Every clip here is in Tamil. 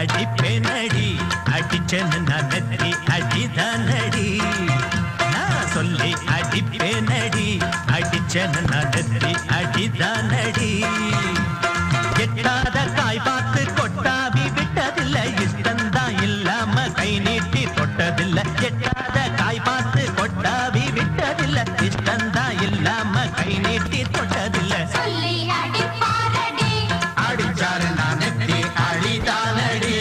அடிப்பேனடி அடிச்சேன்னு நான் நெத்தி அடிதானடி நான் சொல்லி அடிப்பேனடி அடிச்சேன்னு நான் நெத்தி அடிதானடி எட்டாத காய் பார்த்து கொட்டாவி விட்டதில்லை இஷ்டந்தான் இல்லாம கை நீட்டி தொட்டதில்லை எட்டாத காய் பார்த்து கொட்டாவி விட்டதில்லை இஷ்டந்தான் இல்லாம கை நீட்டி தொட்டதில்லை அடிச்சாரு நான் நெத்தி அழிதானடி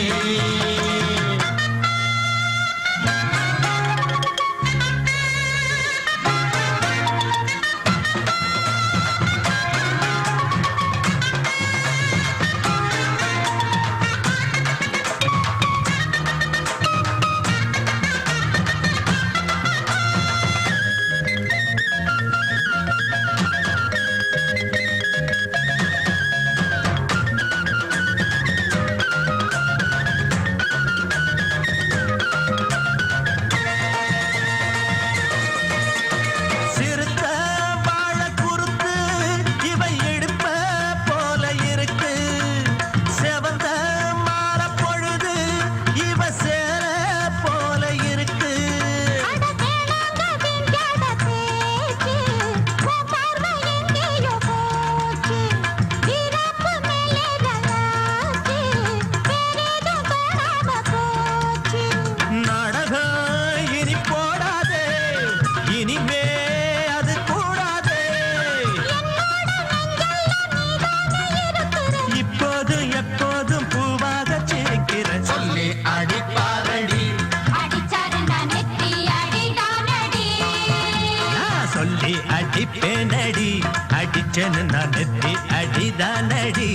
அடிப்பேனடி அடிச்சேன்னு நான் நெத்தி அடிதானடி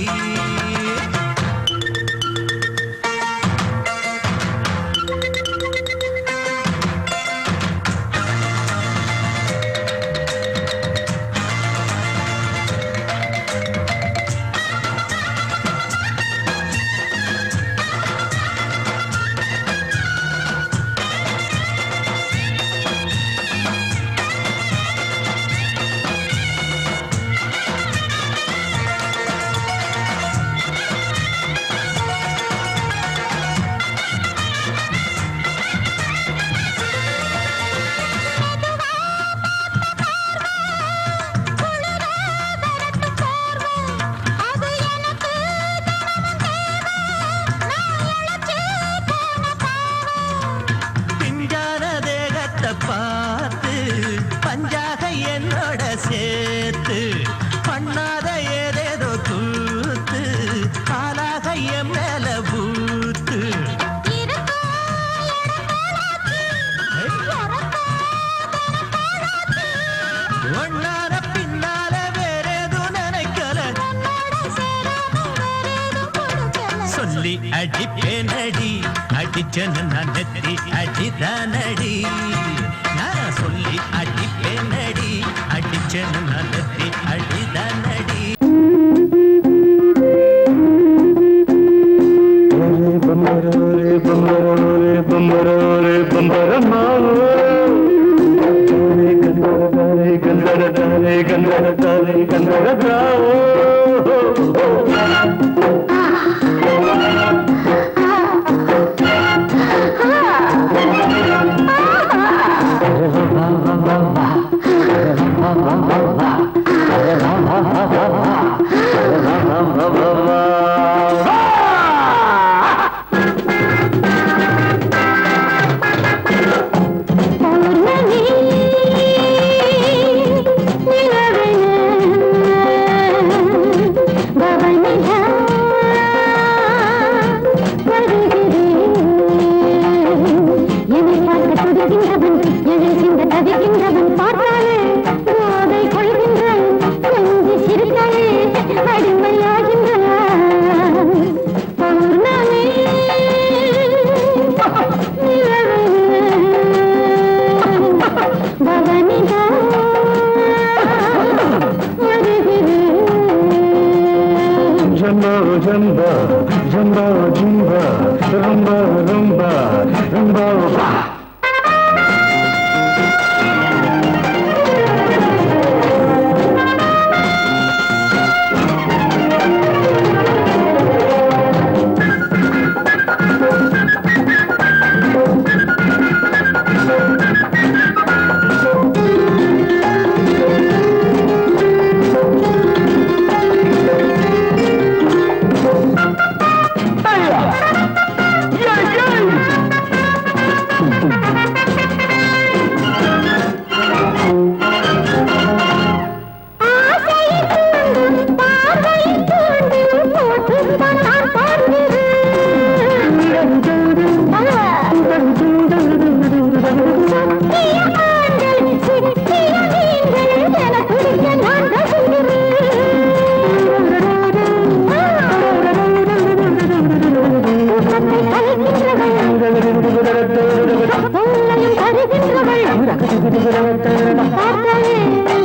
பார்த்து பஞ்சாக என்னோட சேர்த்து பண்ணாத ஏதேதோ கூத்து பாலாக என் மேல பூத்து ஒன்னார பின்னால வேறேதோ நினைக்கல சொல்லி அடிப்பேனடி அடிச்சேன்னு நான் நெத்தி அடிதானடி நான் சொல்லி அடிப்பேனடி அடிச்சேன்னு நான் நெத்தி அடிதானடி பம்பரே பம்பரே பம்பரே பம்பரமா கந்தரதாரே கந்தரதாரே கந்தரதாரே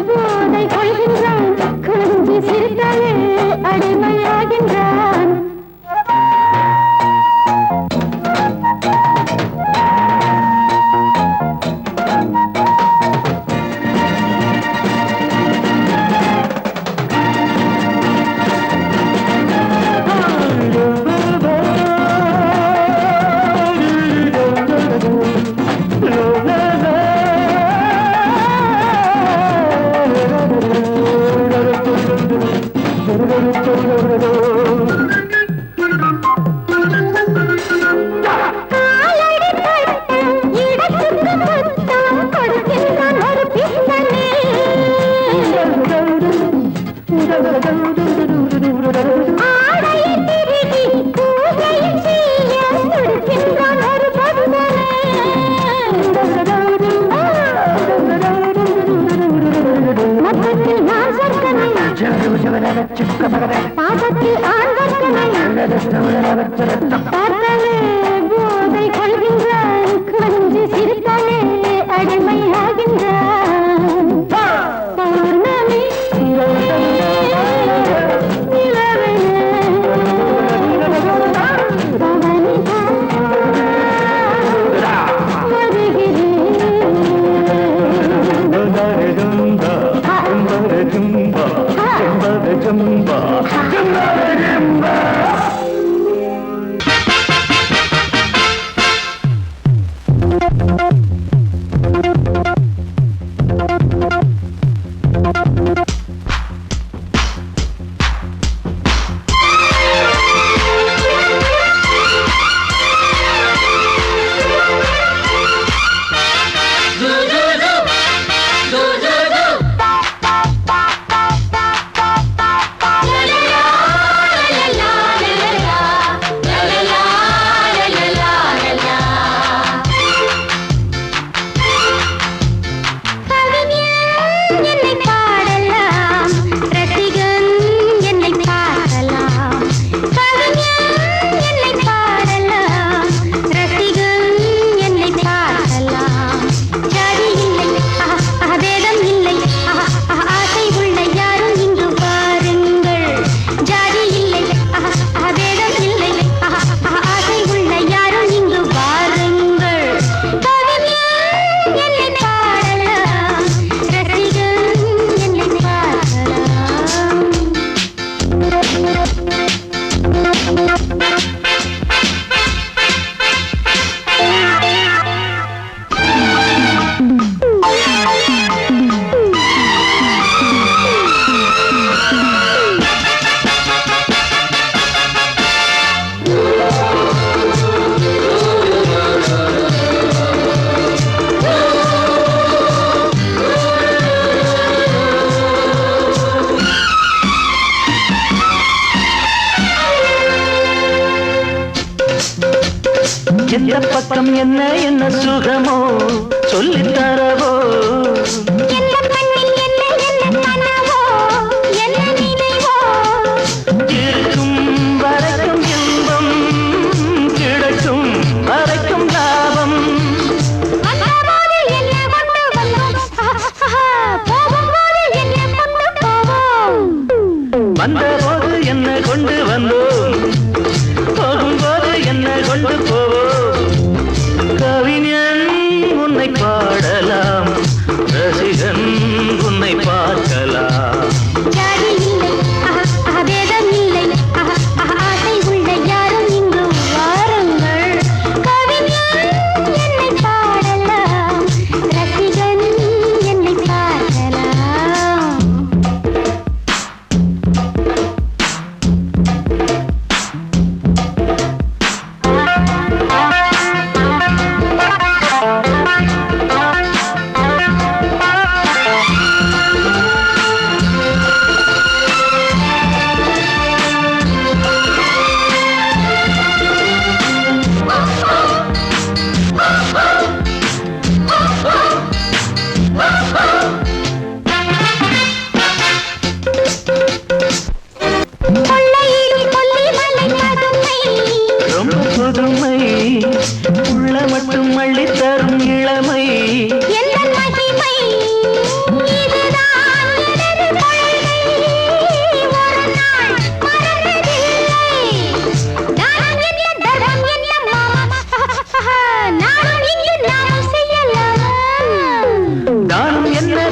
போதை கொள்கின்றான் கொஞ்சி சிரித்தாலே அடிமையாகின்றான் பாதத்தில் போதை கொள்கின்றான் கொஞ்சி சிரித்தாலே அடிமையாகின்றான் பௌர்ணமி எந்த பக்கம் என்ன என்ன சுகமோ சொல்லித் தரவோ இருக்கும் வரைக்கும் இன்பம் கிடைக்கும் வரைக்கும் லாபம் வந்தபோது என்ன கொண்டு வந்தோம் போகும்போது என்ன கொண்டு போவோம் கவிஞன் உன்னை பாடலாம் ரசிகன் உன்னை பார்க்கலாம்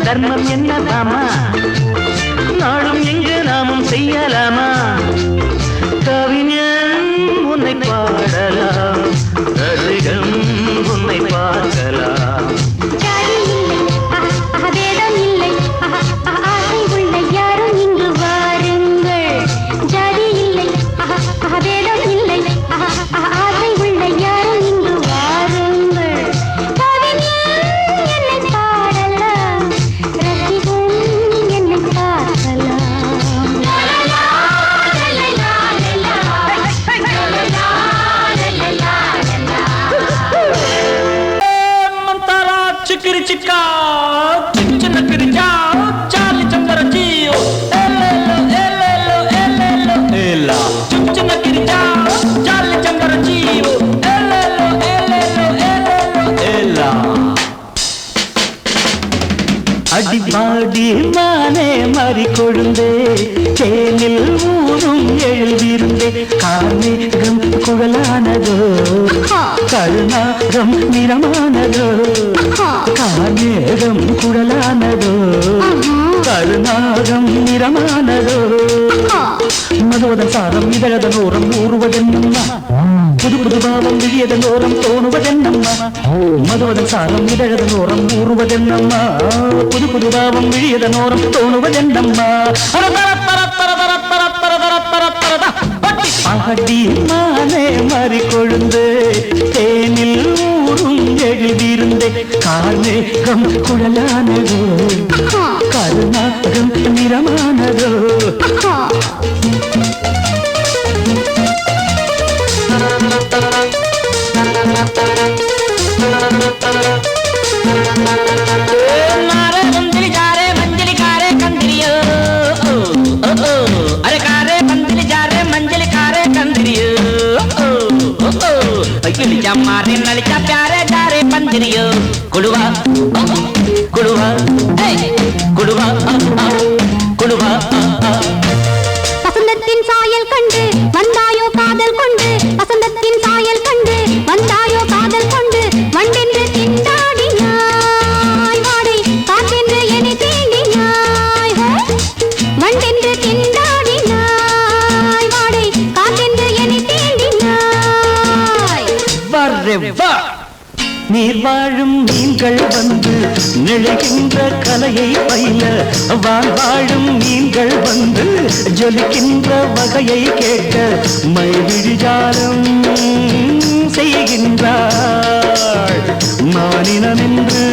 தர்மம் என்னதாமா நாளும் எங்கு நாமும் செய்யலாமா கவிஞன் உன்னை பாடலாம் ரசிகன் உன்னை பார்க்கலாம் Chikiri chika, chichina kiri chao, Charlie chambara chio, elelo, elelo, elelo, ela. Chichina kiri chao, Charlie chambara chio, elelo, elelo, elelo, ela. அடிபாடி மானே மாறிக்கொழுந்தே தேனில் ஊரும் எழுதிருந்தே கார்மேகம் குழலானதோ கருணாகம் நிறமானதோ கார்மேகம் குழலானதோ கருணாகம் நிறமானதோ மதுவதன் சாரம் இதழதன் ஓரம் ஊறுவதென்னம்மா புது புது பாவம் விழியதன் ஓரம் தோணுவதென்னம்மா மதுவதன் சாரம் இதழதன் ஓரம் ஊறுவதென்னம்மா புது புது பாவம் விழியதன் ஓரம் தோணுவதென்னம்மா அடி மானே மாறிக்கொழுந்து தேனில் ஊரும் எழுதியிருந்தே கார்மேகம் குழலானதோ கருணாகம் நிறமானதோ नारे मंदिर जा रे मंजिल कारे कंदरियो, अरे कारे मंदिर जा रे मंजिल कारे कंदरियो, किलिचा मारे नलिचा प्यारे जा रे पंदरियो, कुड़वा कुड़वा कुड़वा कुड़वा வசந்தத்தின் சாயல் கண்டு வந்தாயோ காதல் கொண்டு வசந்தத்தின் சாயல் கண்டு வந்தாயோ காதல் கொண்டு வண்டென்று திண்டாடினாய் வாடை காற்றென்று என்னை தீண்டினாய் வண்டென்று திண்டாடினாய் வாடை காற்றென்று என்னை தீண்டினாய் வரே வா நீர் வாழும் மீன்கள் வந்து நெழுகின்ற கலையை பயில வாழும் மீன்கள் வந்து ஜொலிக்கின்ற வகையை கேட்க மைவிழிஜாலம் செய்கின்றாள் மானினம் என்று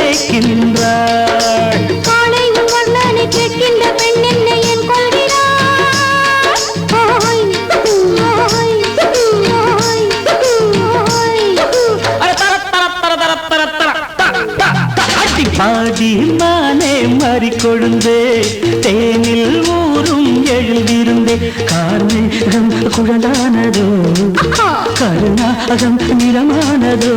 ஏற்கின்றாள் காலை உன் வர்ணனை கேட்கின்ற பெண் என்னை என் கொள்கிறாள் ஓய் ஓய் ஓய் பாடி மானே மாறிக்கொழுந்தே தேனில் ஊரும் எழுதியிருந்தே கார்மேகம் குழலானதோ கருணாகம் நிறமானதோ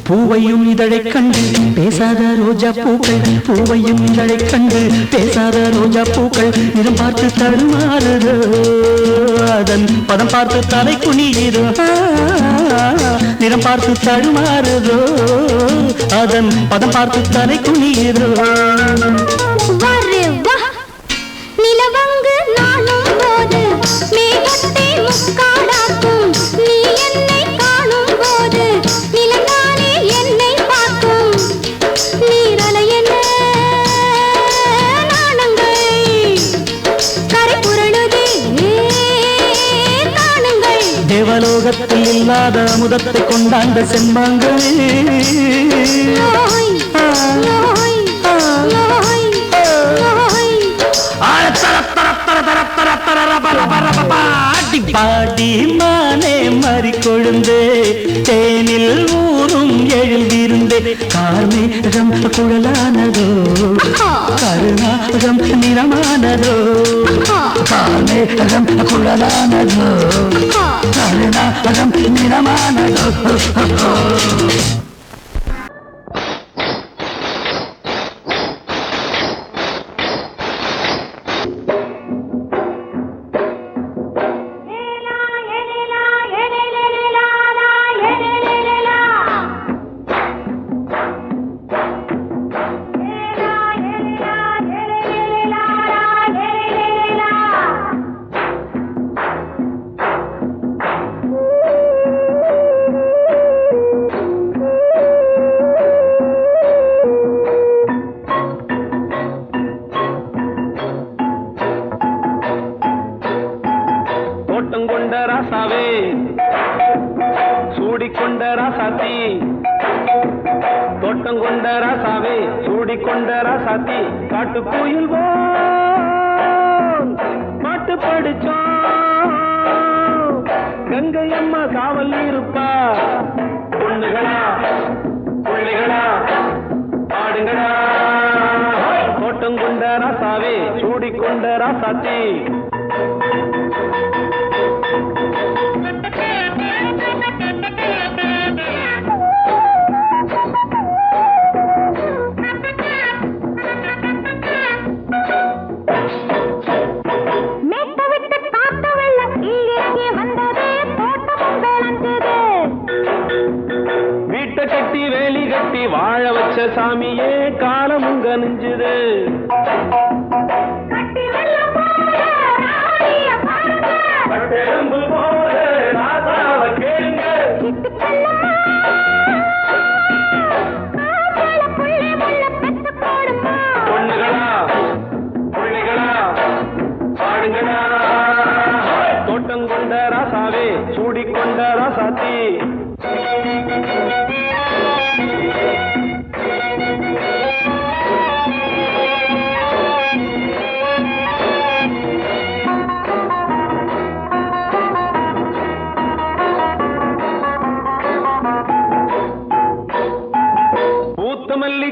பூவையும் இதழைக் கண்டு பேசாத ரோஜா பூக்கள் பூவையும் இதழைக் கண்டு பேசாத ரோஜா பூக்கள் நிறம் பார்த்து தடுமாறுதோ அதன் பதம் பார்த்து தலை குனியுதோ நிறம் பார்த்து தடுமாறுதோ அதன் பதம் பார்த்து தலை குனியுதோ நிலவங்கு நானும் போது மேகத்தை முக்காடாக்கும் நீ என்னை காணும் போது நிலங்கானே என்னை பார்க்கும் நீரலை என்ன நாணங்கள் கரை புரளுதே காணுங்கள் தேவலோகத்தில் இல்லாத அமுதத்தை கொண்டாண்ட செம்மாங்களே பாடி மானே மாறிக்கொழுந்தே தேனில் ஊரும் எழுதியிருந்தே கார்மேகம் குழலானதோ கருணாகம் நிறமானதோ கார்மேகம் குழலானதோ கருணாகம்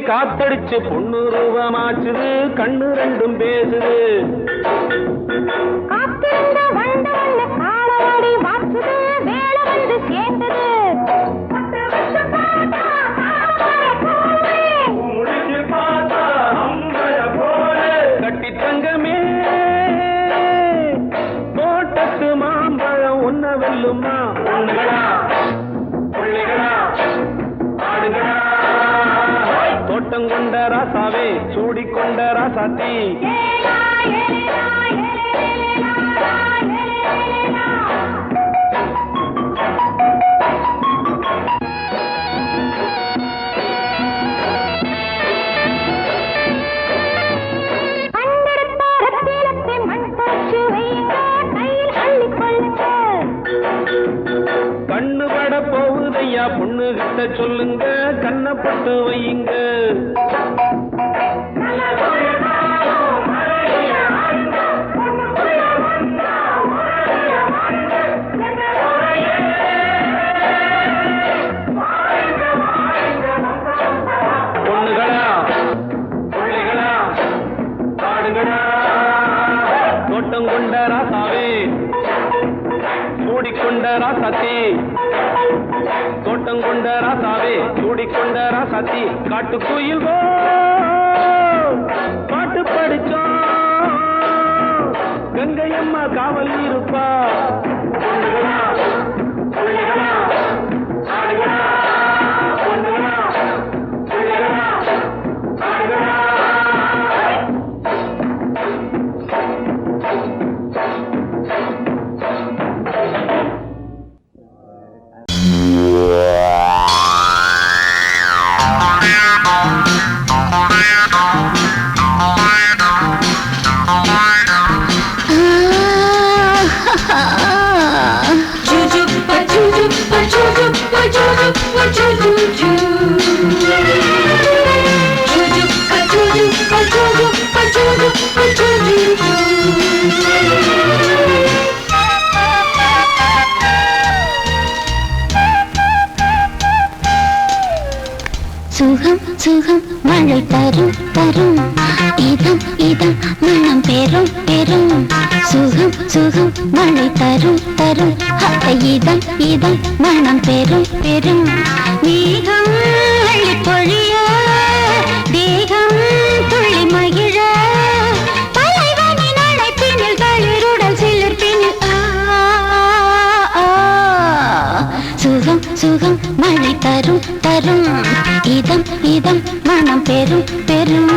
காத்தடிச்சு பொண்ணு ரூபமாச்சுது கண்ணு ரெண்டும் பேசுது கட்டி தங்கமே தோட்டத்து மாம்பழம் ஒன்ன வெல்லுமா பொண்ணுகளா பிள்ளைகளா ஆடுகளா தோட்டம் கொண்ட ராசாவே சூடிக்கொண்ட ராசாத்தி கண்ணு பட போகுதையா பொண்ணு கிட்ட சொல்லுங்க கண்ணப்பட்டு வையுங்க பொண்ணுகளா பிள்ளைகளா காடுகளா தோட்டம் கொண்ட ராசாவே சூடிக்கொண்ட ராசாத்தி தோட்டம் கொண்ட ராசாவே சூடிக்கொண்ட ராசாத்தி காட்டுக்குயில் பாட்டு படிச்சோம் கங்கையம்மா காவல் இருப்பா பொண்ணுகளா பிள்ளைகளா ஆடுகளா பொண்ணுகளா பிள்ளைகளா ஆடுகளா சுகம் சுகம் மழை தரும் தரும் இதம் இதம் மனம் பெறும் பெறும் சுகம் சுகம் மழை தரும் தரும் இதம் இதம் மனம் பெறும் பெறும் மேகம் அள்ளி பொழிய தேகம் துள்ளி மகிழ தலைவனின் அழைப்பினில் தளிருடல் சிலிர்ப்பினில் சுகம் சுகம் மழை தரும் தரும் இதம் இதம் மனம் பெறும் பெறும்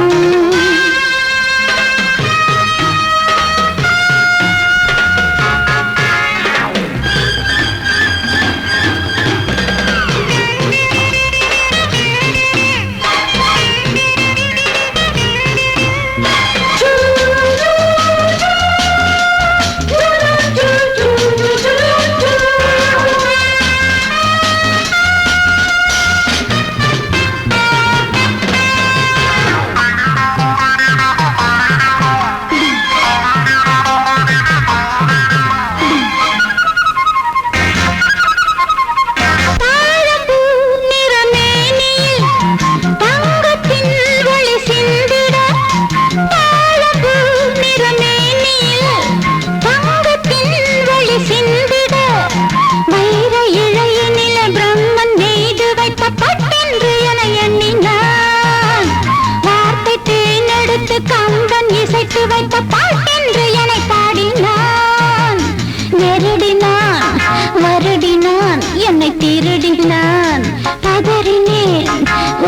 கம்பன் இசைத்து வைத்த பாட்டென்று என்னை பாடினான் நெருடினான் வருடினான் என்னை திருடினான் பதறினேன்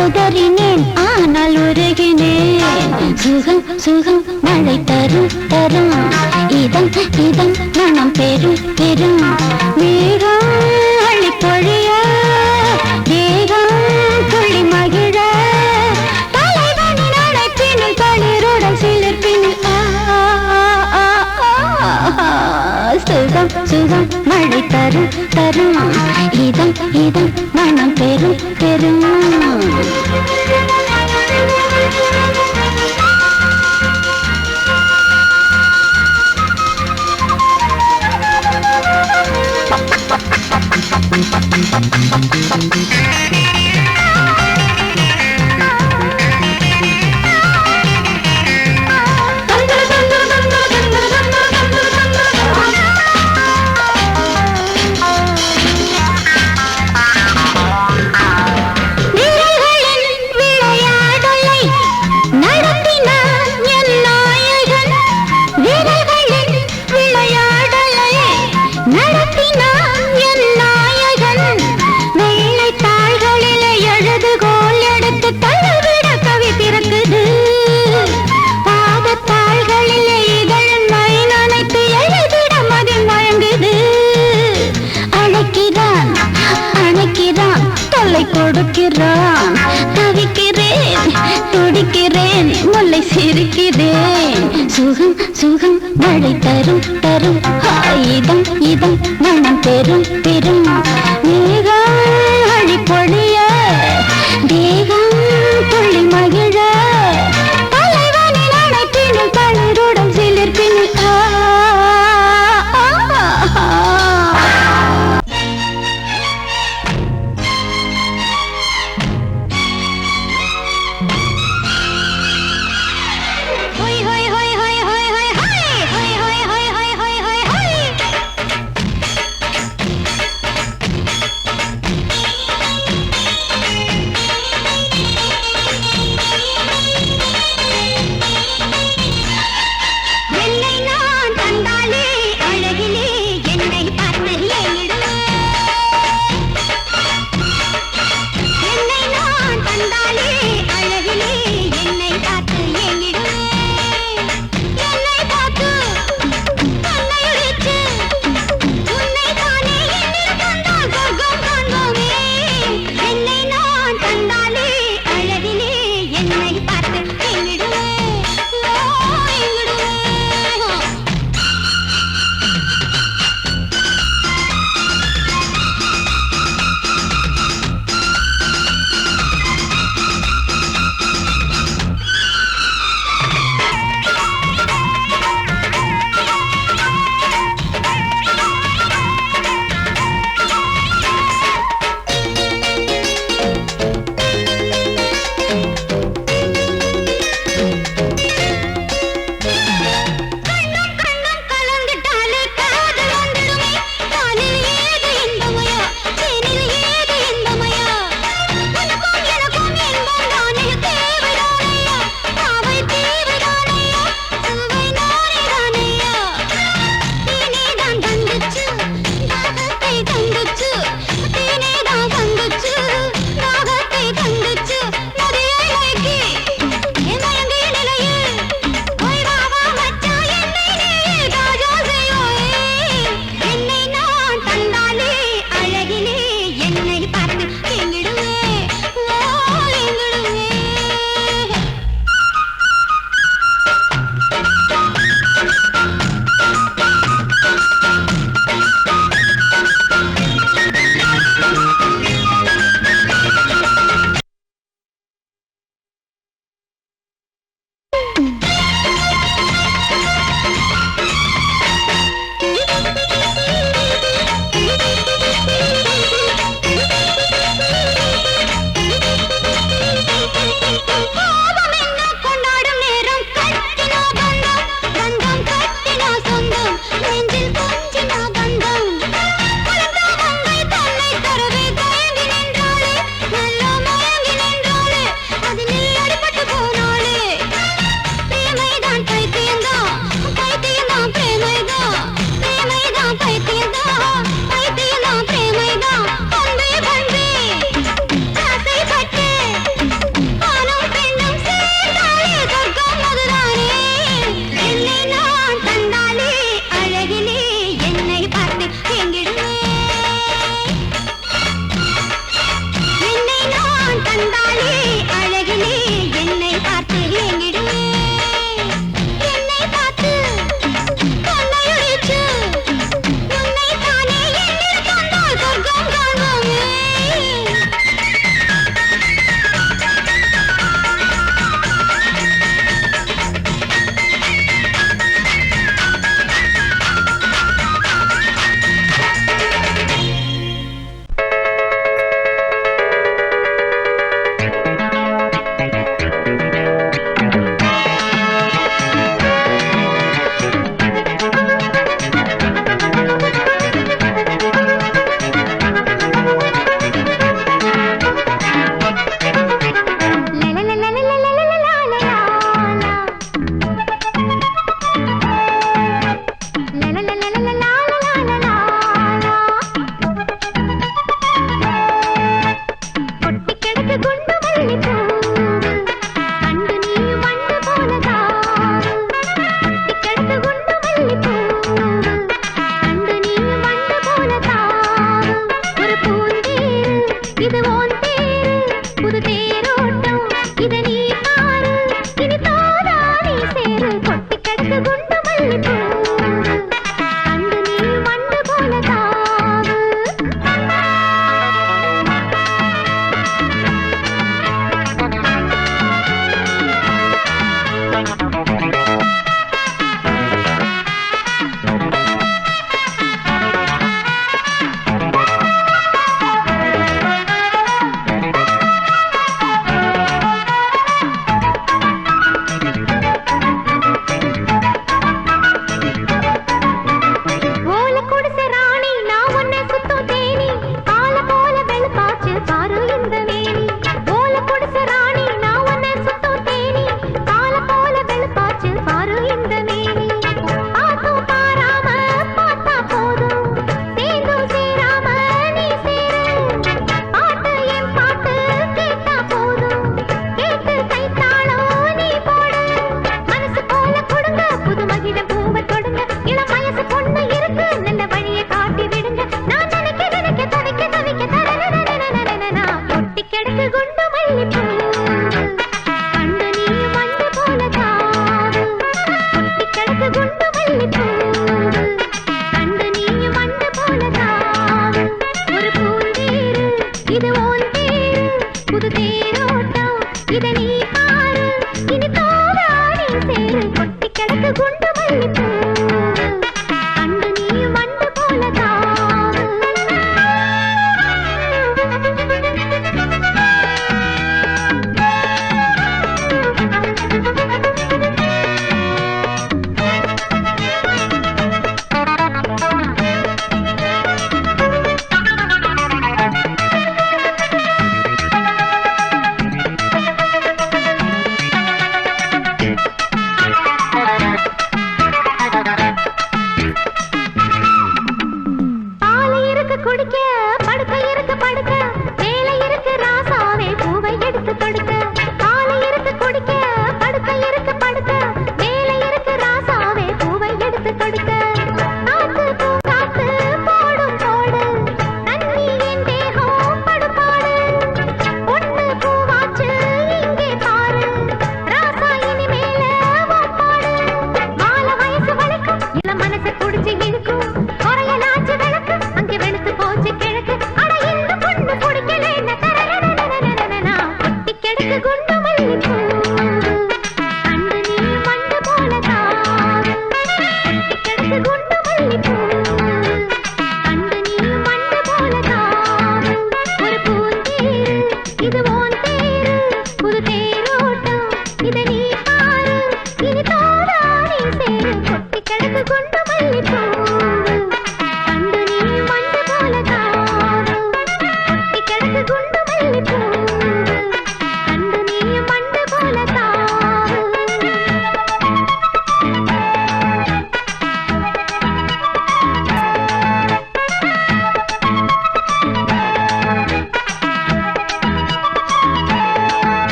உதறினேன் ஆனால் உருகினேன் சுகம் சுகம் மழை தரும் தரும் இதம் இதம் மனம் பெறும் பெறும் மேகம் அள்ளி பொழிய தேகம் துள்ளி மகிழ சுகம் சுகம் மழை தரும் தரும் இதம் இதம் மனம் பெறும் பெறும் கொடுக்கிறான் தவிக்கிறேன் துடிக்கிறேன் முல்லை சிரிக்கிறேன் சுகம் சுகம் மழை தரும் தரும் இதம் இதம் மனம் பெறும் பெறும் மேகம் அழி பொழிய தேகம் துள்ளி மகிழ தலைவனின் அழைப்பினில் தளிருடன் சிலிர்ப்பினில் இது ஓன் தேரு புது தேரோட்டம் இத நீ பாரு இனி தோதா நீ சேரு கொட்டி கிடக்கு குண்டு மல்லிப்பூ அண்டு நீ மண்டு போல தாவு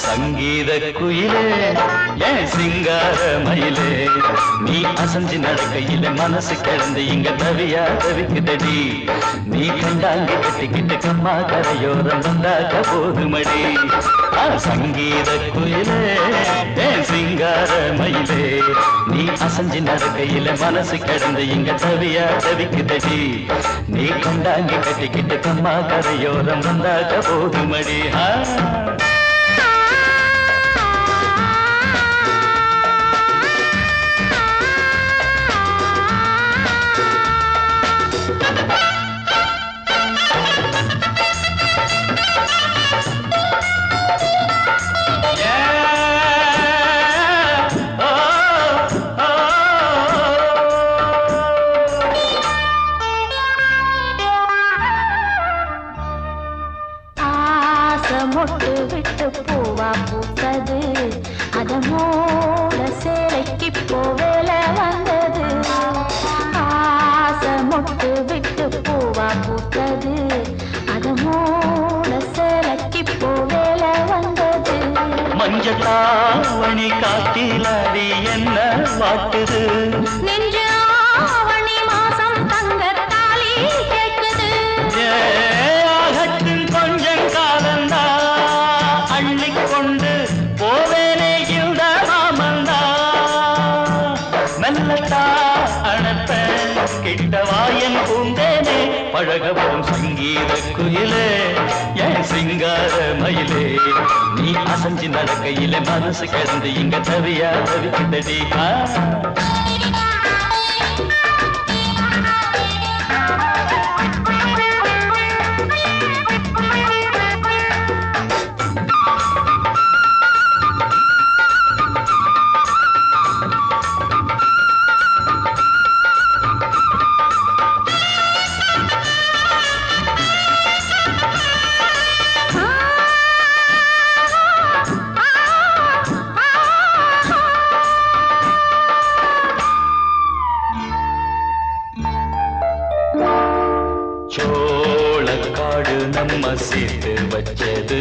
சங்கீத குயிலே ஏன் சிங்கார மயிலே நீ அசஞ்சு நடக்கையில மனசு கிடந்து இங்க தவியா தவிக்குதடி நீ கண்டாங்க கட்டிக்கிட்டு கம்மா கரையோரம் வந்தாக்க போதுமடி சங்கீத குயிலே ஏன் சிங்கார மயிலே நீ அசஞ்சு நடக்கையில மனசு கிடந்து இங்க தவியா தவிக்குதடி நீ கண்டாங்க கட்டிக்கிட்டு கம்மா கரையோரம் வந்தாக்க போதுமடி மொட்டு விட்டு பூவா பூத்தது அத மூட சேலைக்கு போவேல வந்தது ஆசை மொட்டு விட்டு பூவா பூத்தது அத மூட சேலைக்கு போவேல வந்தது மஞ்சளாவணி காட்டில் அடி என்ன வாட்டுது நெஞ்சு ஆவணி மாசம் தங்க தாலி கேட்குது ஆகட்டும் கொஞ்சம் காலந்தா அள்ளிக்கொண்டு போவேனே இந்த மாமந்தா மெல்லத்தா அணப்ப கிட்டவாயன் பூந்தேனே பழகவும் சங்கீத குயிலே என் சிங்கார மயிலே நீ அசஞ்சி நடக்கையில மனசு கிடந்து இங்க தவியா தவிக்கிட்டடி சோளக்காடு நம்ம சேர்த்து வச்சது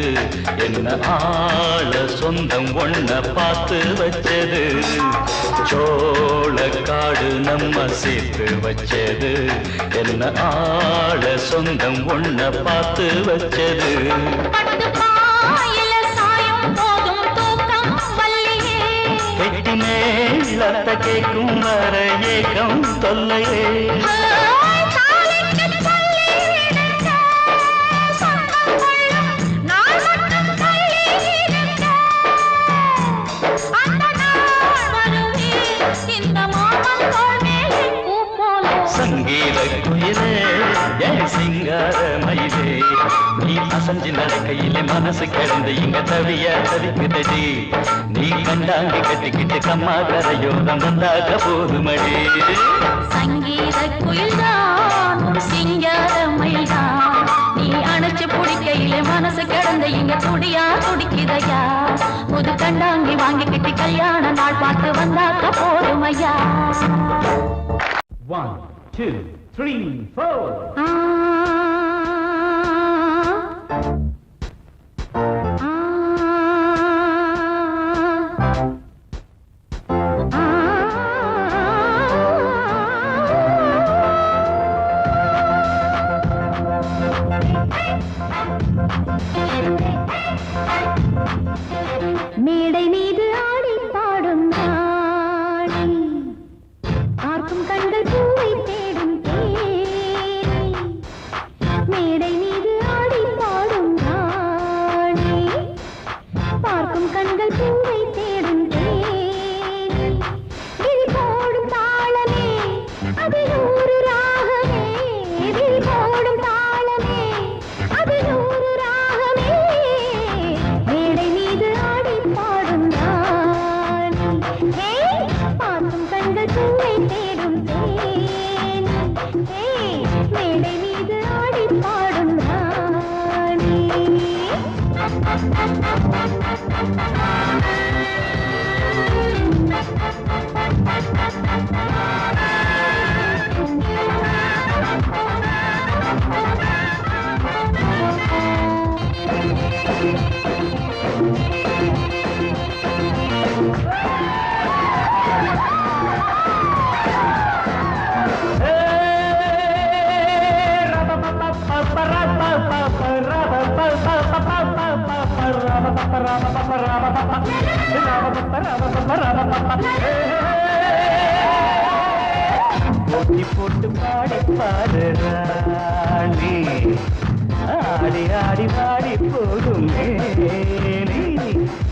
என்ன ஆள சொந்தம் ஒன்ன பார்த்து வச்சது சோளக்காடு நம்ம சேர்த்து வச்சது என்ன ஆள சொந்தம் ஒன்ன பார்த்து வச்சது கெட்டி மேலத்த கேட்கும் வர ஏகம் தொல்லையே சங்கீத குயிலே என் சிங்கார மயிலே நீ அசஞ்சி நடக்கையிலே மனசு கிடந்து இங்க தவிய தவிக்குதடி நீ கண்டாங்கி கட்டிக்கிட்டு கம்மா கரையோரம் வந்தாக போதுமடி சங்கீத குயில்தான் சிங்கார மயில்தான் நீ அணைச்சு பிடிக்கையிலே மனசு கிடந்து இங்க துடியா துடிக்குதையா புது கண்டாங்கி வாங்கிக்கிட்டு கல்யாண நாள் பார்த்து வந்தாக்க போதுமையா 1, 2, 3, 4. மேடை மீது ஆடி பாடும் நாடி பார்க்கும் கண்கள் பூவை தேடும் தேனி மேடை மீது ஆடி பாடும் நாடி பார்க்கும் கண்கள் பூவை தேடும் தேனி விழி போடும் தாளமே அது நூறு ராகமே விழி போடும் தாளமே அது நூறு ராகமே மேடை மீது ஆடி பாடும் ராணி பார்க்கும் கண்கள் பூவை தேடும் தேனி மேடை மீது ஆடி பாடும் ராணி போட்டி போட்டு பாடி பாடு ராணி ஆடி ஆடி பாடி போகும் மேனி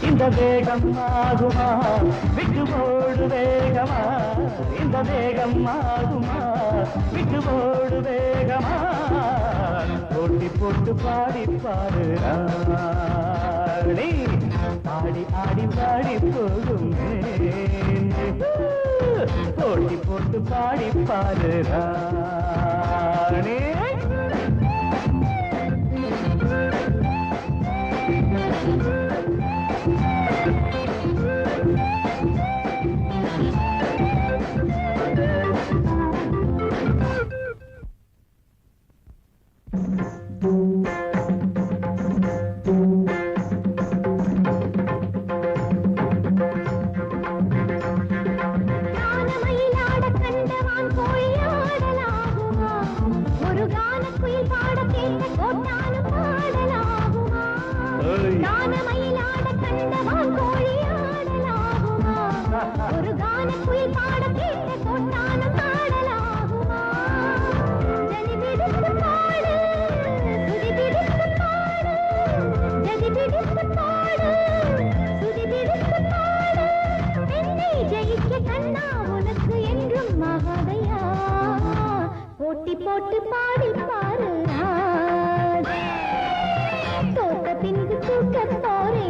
இந்த வேகம் ஆகுமா விட்டு போடு வேகமா இந்த வேகம் ஆகுமா விட்டு போடு வேகமா போட்டி போட்டு பாடி பாடு ராணி ஆடி ஆடி பாடி போகும் மேனி போட்டி போட்டு பாடி பாடு ராணி மயிலாட கண்டவான் கோழி ஆடலாகுமா ஒரு கான குயில் பாட கேட்ட கொண்டானம் ஆடலாகுமா ஜதி பிடித்து பாடு சுதி பிடித்து பாடு ஜதி பிடித்து பாடு சுதி பிடித்து பாடு என்னை ஜெயிக்க கண்ணா உனக்கு என்றும் மகாதையா போட்டி போட்டு பாடி பாரு தோட்ட பின்பு தூக்க போரே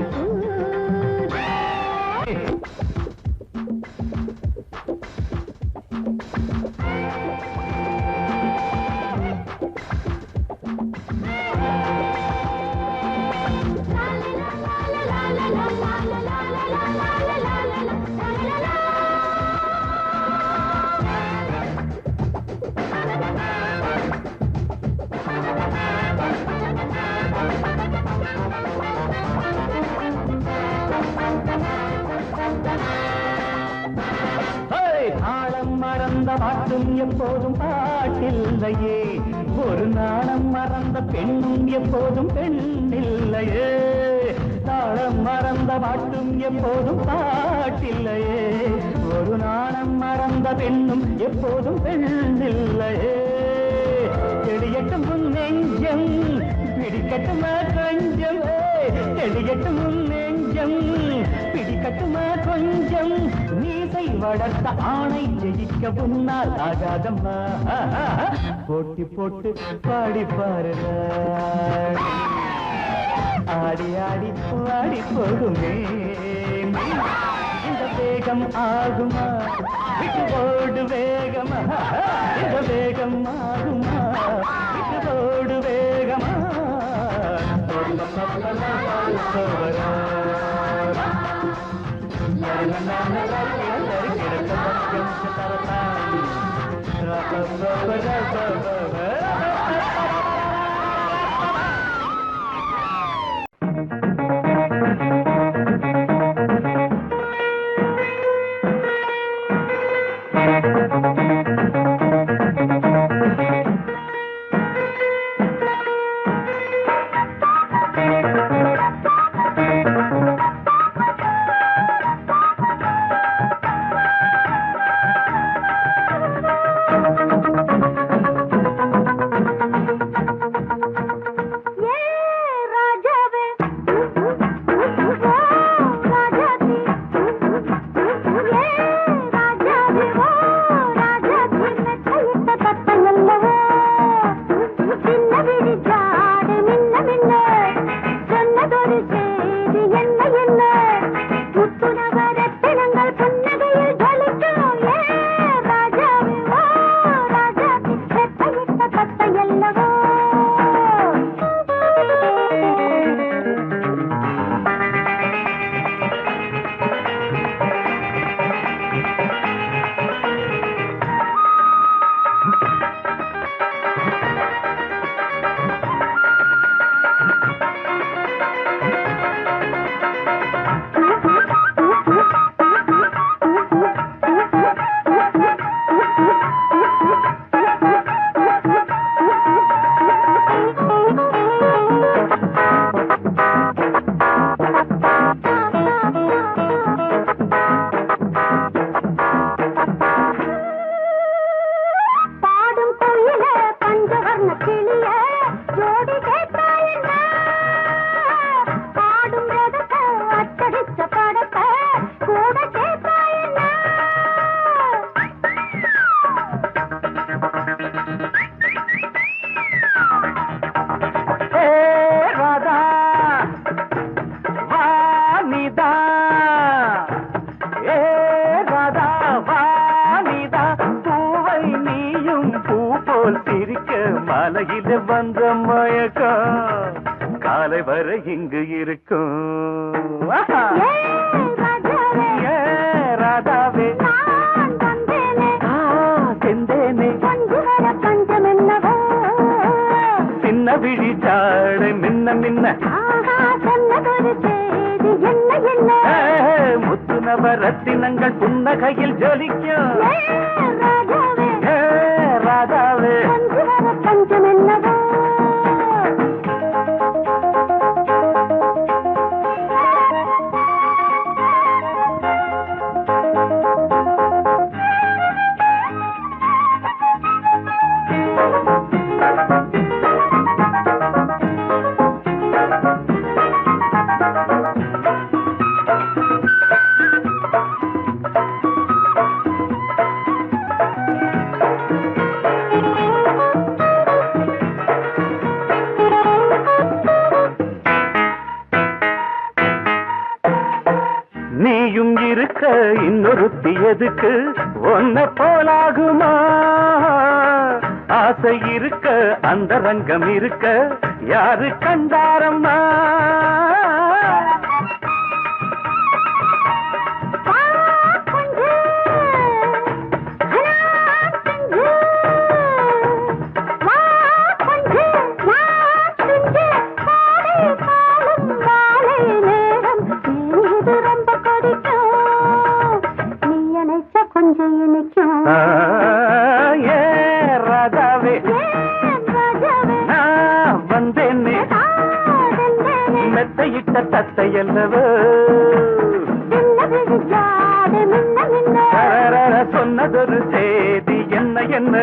ஆழம் மறந்த பாட்டும் எப்போதும் பாட்டில்லையே ஒரு நாணம் மறந்த பெண்ணும் எப்போதும் பெண்ணில்லையே தாளம் மறந்த பாட்டும் எப்போதும் பாட்டில்லையே ஒரு நாணம் மறந்த பெண்ணும் எப்போதும் பெண்ணில்லையே செடியட்டும் உன் நெஞ்சம் பிடிக்கட்டுமா கொஞ்சம் செடியட்டும் உன் நெஞ்சம் பிடிக்கட்டுமா கொஞ்சம் நீசை வளர்த்த ஆணை ஜெயிக்க முன்னால் ஆகாதம்மா போட்டி போட்டு பாடி பாருங்க ஆடி ஆடி பாடி போகுமே இந்த வேகம் ஆகுமா விட்டு ஓடு வேகமா இந்த வேகம் ஆகுமா விட்டு ஓடு வேகமா மலையில வந்த மயக்கம் காலை வரை இங்கு இருக்கும் ராதாவே செந்தேனே சின்ன விழி சாடு மின்ன மின்ன முத்து நவரத்தினங்கள் புன்னகையில் ஜொலிக்கும் ராதாவே இன்னொருத்தி எதுக்கு ஒன்ன போலாகுமா ஆசை இருக்க அந்த ரங்கம் இருக்க யாரு கண்டாரம்மா மெத்தையிட்ட தத்தையல்லவோ சொன்னதொரு செய்தி என்ன என்ன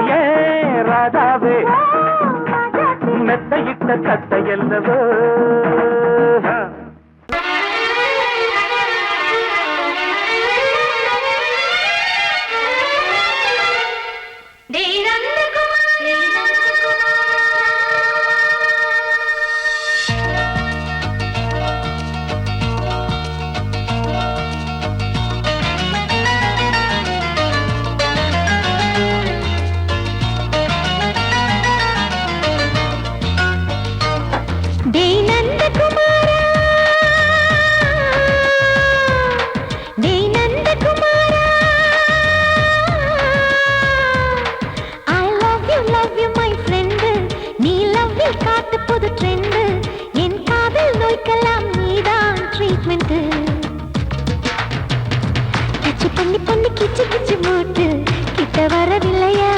ஏ ராதாவே மெத்தையிட்ட தத்தையல்லவோ கிச்சு கிச்சு மூட்டு கிட்ட வரவில்லையா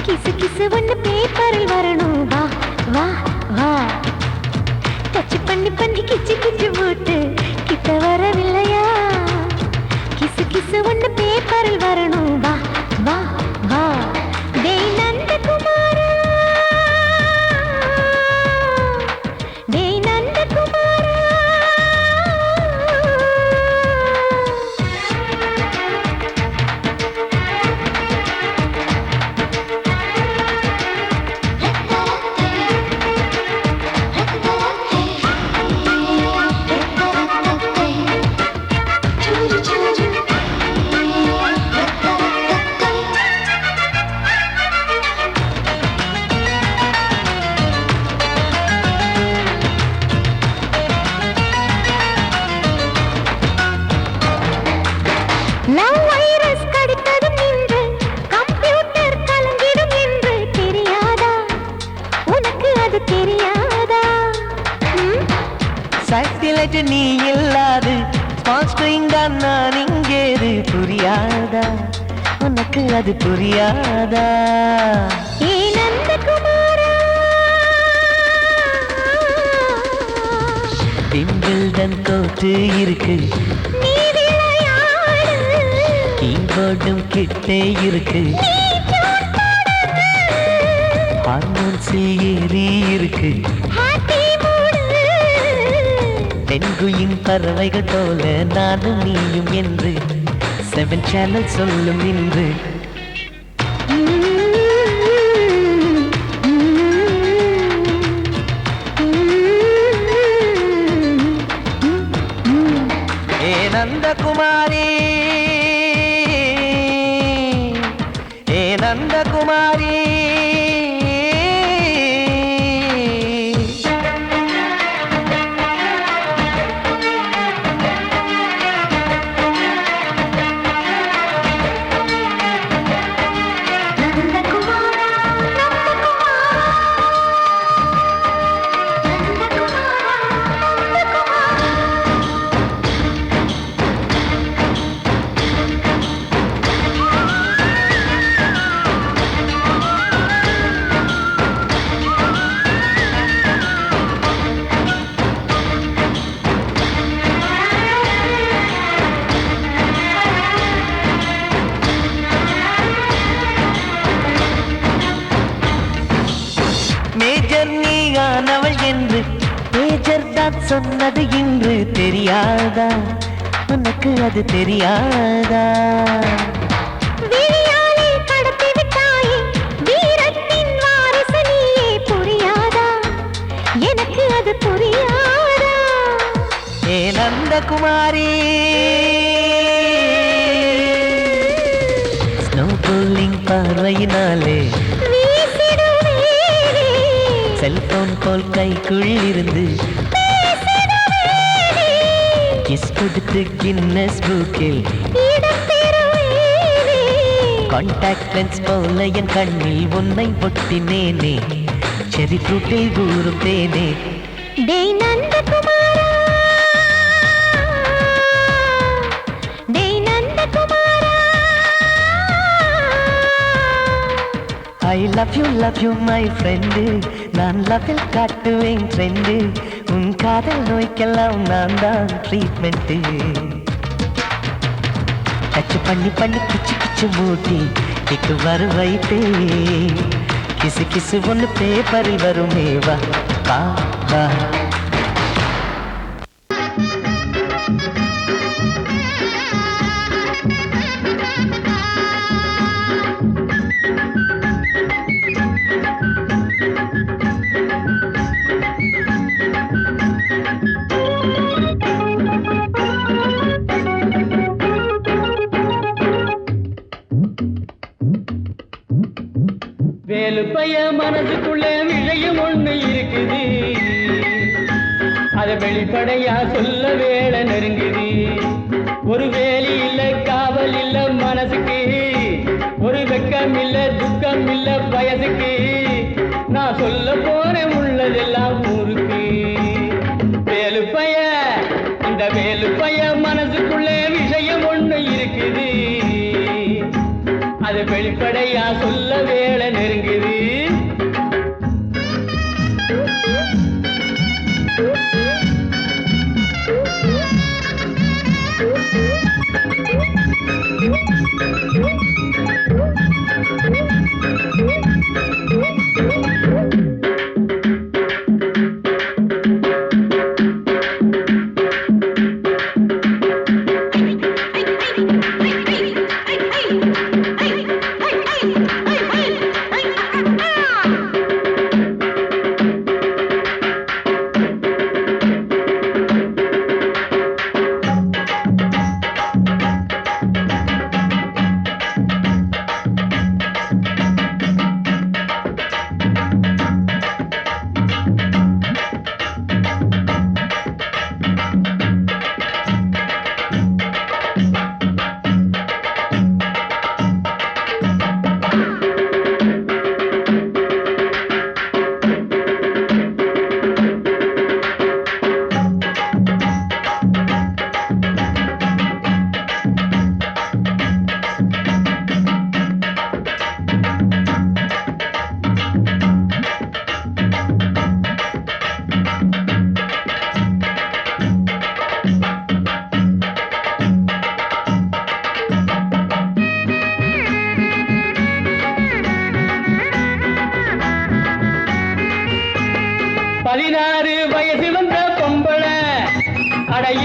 கிசு கிசு ஒண்ணு பேப்பரில் வரணும் வா வா வா டச் பண்ணி பண்ணி கிச்சு கிச்சு மூட்டு கிட்ட வரவில்லையா கிசு கிசு ஒண்ணு பேப்பரில் வரணும் வா வா வா டேய் நந்தகுமாரா டேய் நந்தகுமாரா நீ இல்லாது நான் இங்கேது புரியாதா உனக்கு அது புரியாதா ஏ நந்தகுமாரா பிம்பிள்டன் கோட்டு இருக்கு நீ விளையாடு கீபோர்டும் கிட்டே இருக்கு ஹார்மோன்ஸில் ஏறி இருக்கு பெண்குயின் பறவைகள் போல நானும் நீயும் என்று 7 சேனல் சொல்லும் இன்று ஏ நந்தகுமாரி ஏ நந்தகுமாரி என்று பேஜர் தான் சொன்னது இன்று தெரியாதா உனக்கு அது தெரியாதா விழியாலே கடத்தி விட்டாயே வீரத்தின் வாரிசு நீயே புரியாதா எனக்கு அது புரியாதா குமாரி ஸ்னோ போலிங் பார்வையினாலே செல்போன் போல் கைக்குள் இருந்து கிஸ் கொடுத்து கின்னஸ் புக்கில் கான்டாக்ட் லென்ஸ் போல என் கண்ணில் உன்னை ஒட்டினேனே செரி ஃப்ரூட்டில் ஊறும் தேனே டேய் நந்தகுமாரா டேய் நந்தகுமாரா I love you my friend நான் லவ்வில் காட்டுவேன் ட்ரெண்டு உன் காதல் நோய்க்கெல்லாம் நான் தான் ட்ரீட்மெண்ட் டச் பண்ணி பண்ணி கிச்சு கிச்சு மூட்டி கிக்கு வர வைத்தே கிசு கிசு ஒன்று பேப்பரில் வருமே வா வா வா வேலு பைய மனசுக்குள்ள விஷயம் ஒண்ணு இருக்குது அத வெளிப்படையா சொல்ல வேலை நெருங்குது ஒரு வேலி இல்ல காவல் இல்ல மனசுக்கு ஒரு வெக்கம் இல்ல துக்கம் இல்ல வயசுக்கு நான் சொல்ல போறேன் உள்ளதெல்லாம் ஊருக்கு வேலு பைய இந்த வேலு பைய மனசுக்குள்ள விஷயம் ஒண்ணு இருக்குது அது வெளிப்படையா சொல்ல வேலை நெருங்குது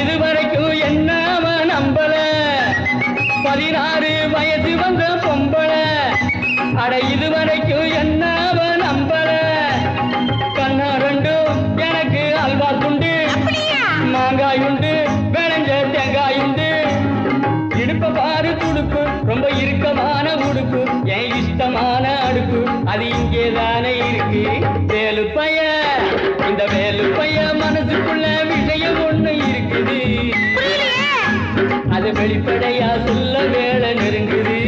இதுவரைக்கும் என்ன அவன் நம்பல 16 வயசு வந்த பொம்பளை அட இதுவரைக்கும் என்ன அவன் நம்பல கண்ணா ரெண்டும் எனக்கு அல்வா துண்டு மாங்காய் உண்டு விளைஞ்ச தேங்காய் உண்டு இடுப்ப பாரு துடுப்பு ரொம்ப இறுக்கமான உடுப்பு என் இஷ்டமான அடுப்பு அது இங்கேதானே இருக்கு வேலு பைய இந்த வேலு பைய மனசுக்குள்ள விஷயம் ஒண்ணு இருக்குது அது வெளிப்படையா சொல்ல வேலை நெருங்குது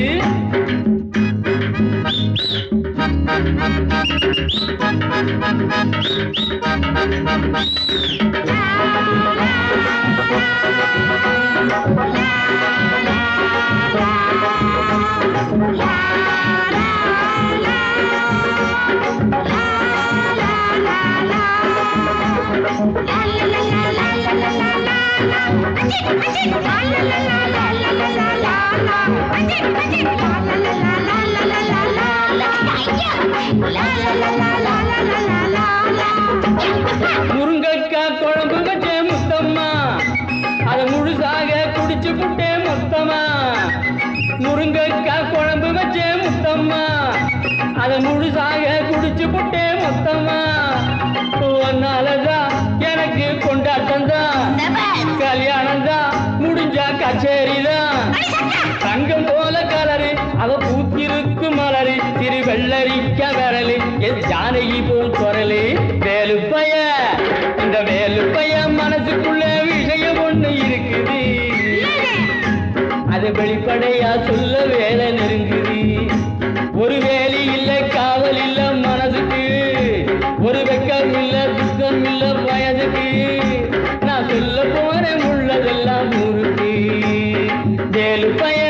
முருங்கக்காய் குழம்பு வச்சே முத்தம்மா அத முழுசாக குடிச்சு புட்டே மொத்தமா முருங்கக்காய் குழம்பு வச்சே முத்தம்மா அத முழுசாக குடிச்சு புட்டே மொத்தமா ஒன்னாலதான் எனக்கு கொண்டாட்டம் தான் கல்யாணம் முடிஞ்சா கச்சேரிதான் தங்கம் போல கலரு அவ பூத்திருக்கு மலரு திரு வெள்ளரிக்க விரலு என் ஜானகி போல் குரலு வேலுப்பைய இந்த வேலுப்பைய மனசுக்குள்ள விஷயம் ஒண்ணு இருக்குது அது வெளிப்படையா சொல்ல வேலை நெருங்குது ஒரு வேலி இல்ல காவல் இல்ல மனசுக்கு ஒரு வெக்கம் இல்ல துக்கம் இல்ல வயதுக்கு நான் சொல்ல போறேன் உள்ளதெல்லாம் ஊருக்கு வேலுப்பைய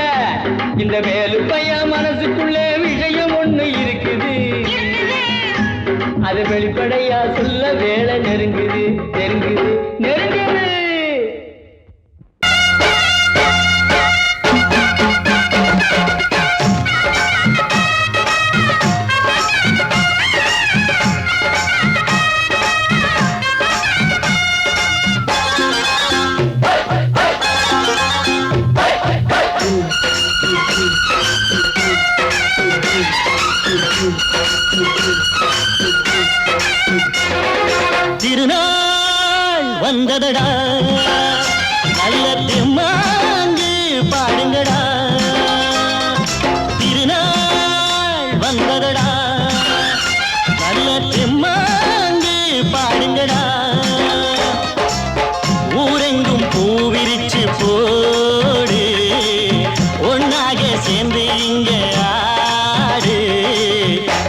இந்த வேலுப்பைய மனசுக்குள்ள விஷயம் ஒண்ணு இருக்குது அது வெளிப்படையா சொல்ல வேலை நெருங்குது நெருங்குது நெருங்குது திருநாள் வந்ததடா நல்ல திருமாங்கு பாடுங்கடா திருநாள் வந்ததடா நல்ல திருமாங்கு பாடுங்கடா ஊரெங்கும் பூவிரிச்சு போடு ஒன்னாக சேர்ந்து இங்க ஆடு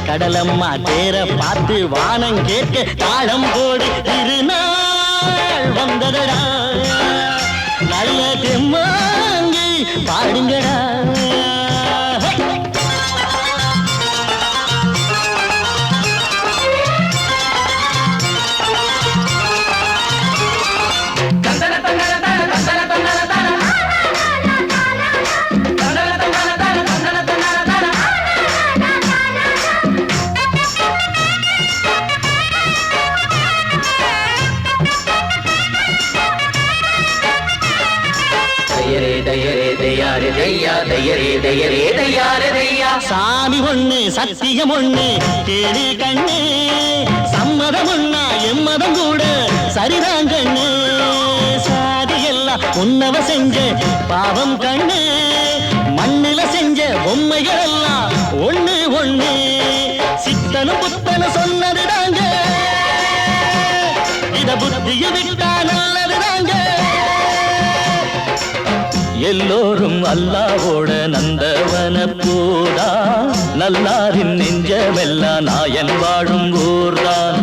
கடலம்மா தேர பார்த்து வானம் கேட்க தாளம் போடு திருநாள் வந்ததடா நல்ல தெம்மாங்கி பாடுங்கடா சாமி ஒண்ணு சத்தியம் ஒண்ணு கேளு கண்ணு சம்மதம் ஒண்ணா எம்மதம் கூட சரிதான் கண்ணு சாதி எல்லாம் உன்னவ செஞ்ச பாவம் கண்ணு மண்ணில செஞ்ச பொம்மைகள் எல்லாம் ஒண்ணு ஒண்ணு சித்தனும் புத்தனு சொன்னது தாங்க இத புத்திய விட்டா நல்லது தாங்க எல்லோரும் அல்லாவோட நந்தவன பூதா நல்லாரின் நெஞ்சமெல்லாம் நாயன் வாழும் ஊர்தான்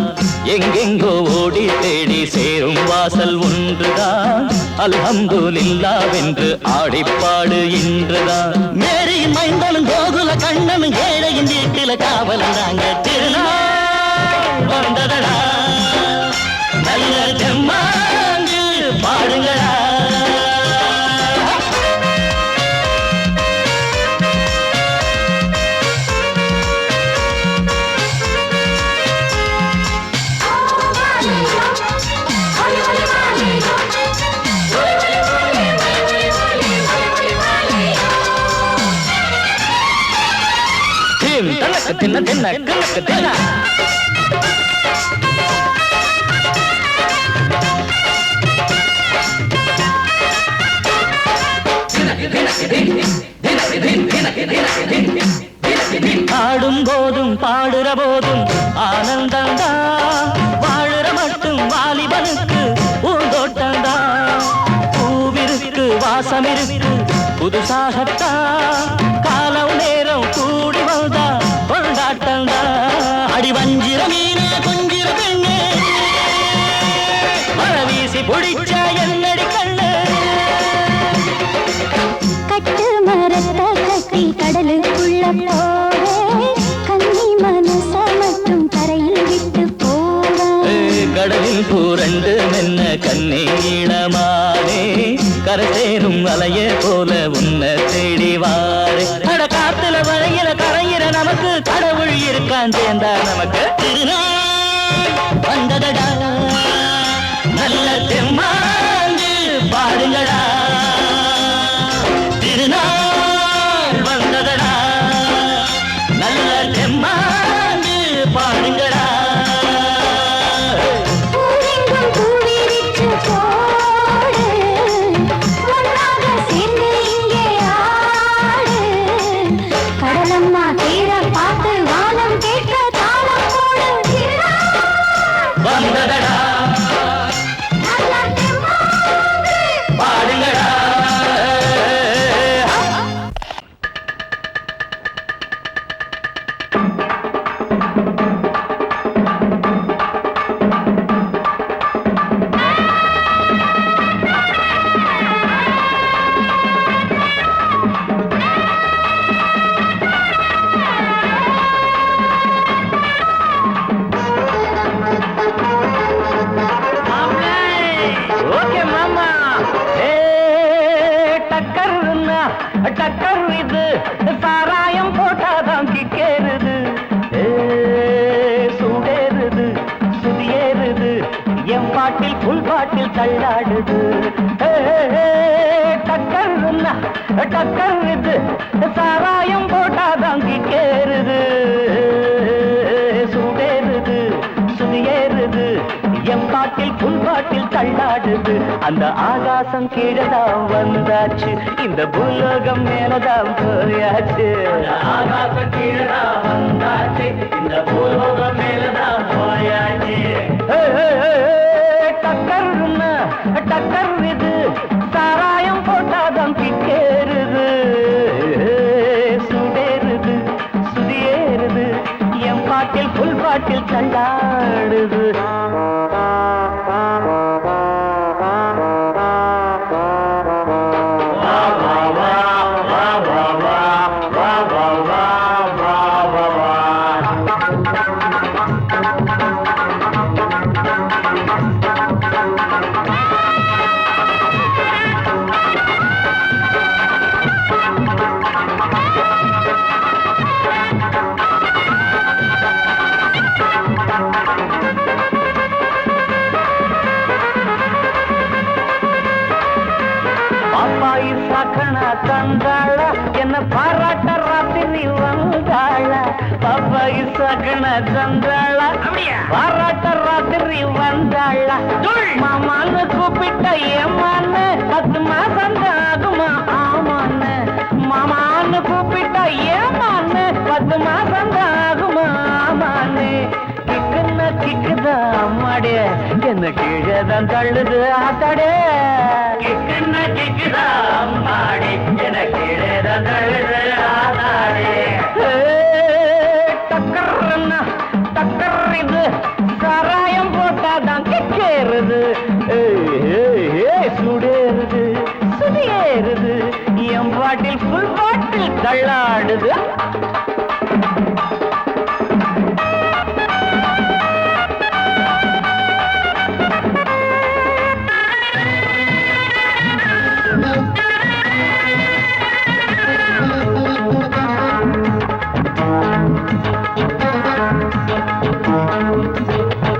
எங்கெங்கோ ஓடி தேடி சேரும் வாசல் ஒன்றுதான் அல்ஹம்துலில்லாஹ்வென்று ஆடிப்பாடு இன்றுதான் மேரியின் மைந்தனும் கோகுல கண்ணனும் ஏழையின் வீட்டில காவலந்தாங்க திருநாள் வந்ததடா நல்ல தெம்மாங்கு பாடுங்களா தின்ன தின்ன கிழக்கு தின்ன ஆடும் போதும் பாடுற போதும் ஆனந்தந்தா வாழுற மட்டும் வாலிபனுக்கு பூந்தோட்டந்தா பூவிருக்கு வாசம் இருக்கு புதுசாகத்தா காலம் நேரம் கூடி வந்தா கொண்டாட்டந்தா அடி வஞ்சிர மீன கொஞ்சிர பெண்ணு மழை வீசி பிடிச்ச என்னடி கண்ணு கட்டு மரத்தை கட்டி கடலுக்குள்ள போவே கன்னி மனச மட்டும் கரையில் விட்டு போவே கடலில் பூரண்டு மென்ன கண்ணீடமானே கரை சேரும் அலைய போல உன்னை தேடி வாரே அட காத்துல வளையில கரையிற நமக்கு கடவுள் இருக்கான் சேர்ந்தா நமக்கு திருநாள் வந்ததடா நல்ல தெம்மாங்கு பாடுங்கடா திருநாள் வந்ததடா நல்ல தெம்மாங்கு பாடுங்கடா பூவெங்கும் பூவிரிச்சு போடு ஒன்றாக டக்கர் இது சாராயம் போட்டாதான் கிக்கேறுது சூடேறுது சுதியேறுது என் பாட்டில் புல் பாட்டில் தள்ளாடுது டக்கர் இது சாராயம் போட்டாதான் கிக்கேறுது சூடேறுது சுதியேறுது என் பாட்டில் புல் பாட்டில் தள்ளாடுது அந்த ஆகாசம் கீழதான் வந்தாச்சு இந்த பூலோகம் மேலதான் போயாச்சு ஆகாசம் கீழதான் வந்தாச்சு இந்த பூலோகம் மேலதான் போயாச்சு டக்கர் இது சாராயம் போட்டாதான் கிக்கேறுது சுடேறுது சுதியேறுது என் பாட்டில் புல் பாட்டில் தள்ளாடுது தந்தாள என்ன பாராட்ட ராத்திரி வந்தாள பாப்பாயி சகன தந்தாள பாராட்ட ராத்திரி வந்தாள மாமான்னு கூப்பிட்ட ஏமான்னு 10 மாசம் ஆகுமா ஆமான்னு மாமான்னு கூப்பிட்ட ஏமான்னு 10 மாசம் ஆகுமா ஆமான்னு கிக்குன்னா கிக்குதா அம்மாடே என்ன கீழதான் தள்ளுது ஆத்தாடே கிக்குன்னா கிக்குதா அம்மாடே என்ன கீழதான் தள்ளுது ஆத்தாடே டக்கர்னா டக்கர் இது சாராயம் போட்டாதான் கிக்கேறுது சுடேறுது சுதியேறுது என் பாட்டில் புல் பாட்டில் தள்ளாடுது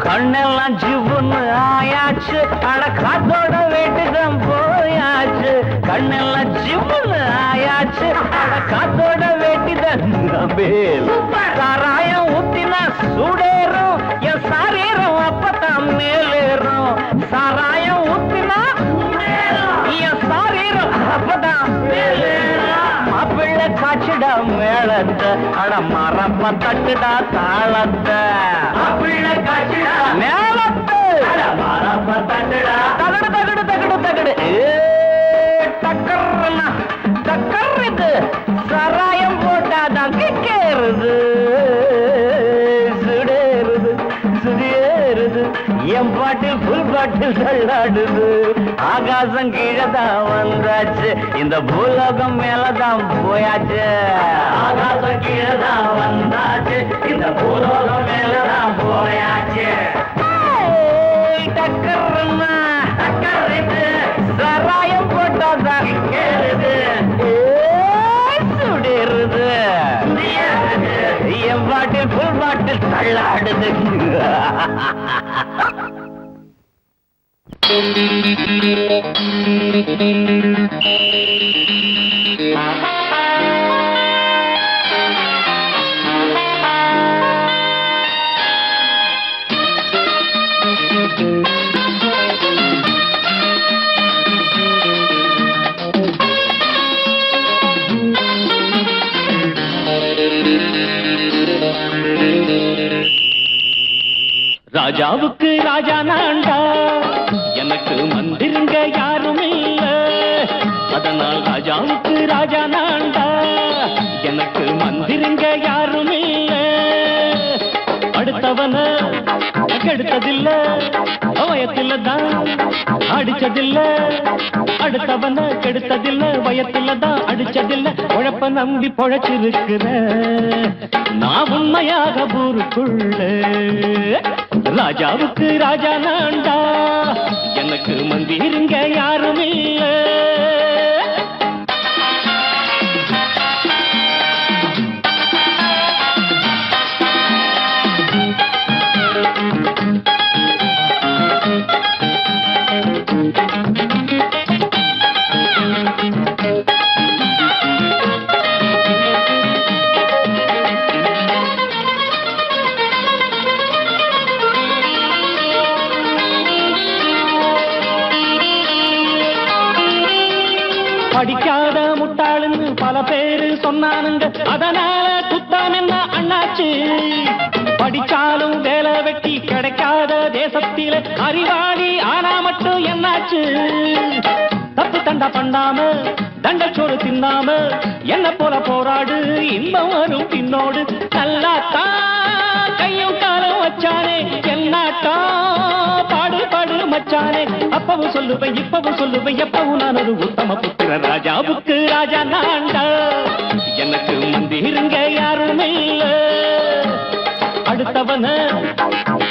கண்ணெல்லாம் ஜிவுன்னு ஆயாச்சு அட காத்தோட வீட்டுதான் போயாச்சு கண்ணெல்லாம் ஜிவுன்னு ஆயாச்சு அட காத்தோட வேட்டிதான் சாராயம் ஊத்தினா சூடேறும் என் சாரீரம் அப்பதான் மேலேறும் சாராயம் ஊத்தினா என் சாரீரம் அப்பதான் மாப்பிள்ளை காய்ச்சிடா மேளத்தை அட மரப்ப தட்டுடா தாளத்தை மாப்பிள்ளை காய்ச்சிடா மேளத்தை மரப்ப தட்டுடா தகடு தகடு தகடு தகடு டக்கர்னா டக்கர் இது சாராயம் போட்டாதான் கிக்கேறுது சுடேறுது சுதியேறுது என் பாட்டில் புல் பாட்டில் தள்ளாடுது ஆகாசம் கீழதான் வந்தாச்சு இந்த பூலோகம் மேலதான் போயாச்சு ஆகாசம் கீழதான் வந்தாச்சு இந்த பூலோகம் மேலதான் போயாச்சு டக்கர்னா டக்கர் இது சாராயம் போட்டாதான் கேளுது சுடேறுது என் பாட்டில் புல் பாட்டில் தள்ளாடுது ராஜாவுக்கு ராஜா நான்டா எனக்கு மந்திருங்க யாரும் இல்ல அதனால் ராஜாவுக்கு ராஜா நான்டா எனக்கு மந்திருங்க யாரும் இல்ல அடுத்தவன கெடுத்ததில்ல வயத்தில தான் அடிச்சதில்ல அடுத்தவன கெடுத்ததில்ல வயத்தில தான் அடிச்சதில்ல உழப்ப நம்பி பொழைச்சிருக்கிற நான் உண்மையாக ஊருக்குள்ள ராஜாவுக்கு ராஜா நான்டா எனக்கு மந்திருங்க யாரும் இல்ல படிக்காத முட்டாளுன்னு பல பேரு சொன்னானுங்க, அதனால குத்தம் என்ன அண்ணாச்சு? படிச்சாலும் வேலை வெட்டி கிடைக்காத தேசத்தில அறிவாளி ஆனா மட்டும் என்னாச்சு? தப்பு தண்டா பண்ணாம தண்டச்சோறு தின்னாம என்ன போல போராடு, இன்பம் வரும் பின்னோடு. நல்லாத்தான் கையும் காலம் வச்சானே, என்னாட்டா பாடு பாடு மச்சானே. அப்பவும் சொல்லுவேன் இப்பவும் சொல்லுவேன், எப்பவும் நான் ஒரு உத்தம புத்திர. ராஜாவுக்கு ராஜா நான்டா, எனக்கு மந்திருங்க யாரும் இல்ல. அடுத்தவன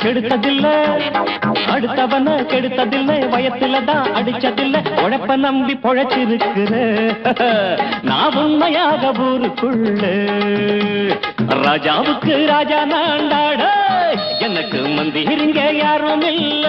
கெடுத்ததில்ல, அடுத்தவன கெடுத்ததில்ல, வயத்துலதான் அடிச்சதில்ல. உழைப்ப நம்பி பொழைச்சிருக்கிற நான் உண்மையாக ஊருக்குள்ள. ராஜாவுக்கு ராஜா நான்டாட, எனக்கு மந்திருங்க யாரும் இல்ல.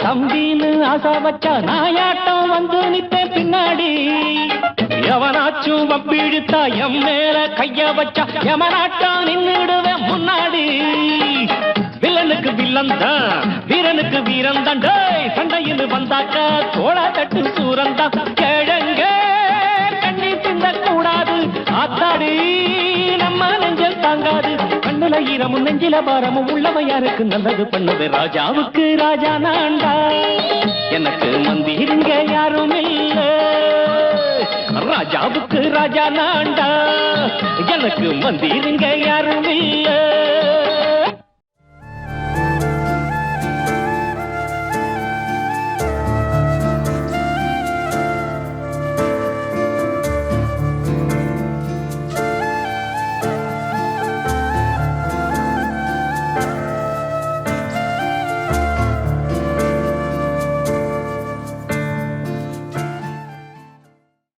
தம்பின்னு ஆசா வச்சா நாயாட்டம் வந்து நித்தேன் பின்னாடி. எவனாச்சும் வப்பிழுத்தா எம் மேல கைய வச்சா எவனாட்டம் நின்னுடுவேன் முன்னாடி. வில்லனுக்கு வில்லன் தான், வீரனுக்கு வீரன் தான். சண்டையில் வந்தாக்கா தோளா தட்டு சூரன் தான். கிழங்க கண்ணி தின்ன கூடாது, ஆத்தாடி நம்ம நெஞ்சல் தாங்காது. கண்ணுல ஈரமும் நெஞ்சில பாரமும் உள்ளவன் யாருக்கு நல்லது பண்ணது. ராஜாவுக்கு ராஜா நான்டா, எனக்கு மந்திருங்க யாரும் இல்ல. ராஜாவுக்கு ராஜா நான்டா, எனக்கு மந்திருங்க யாரும் இல்ல.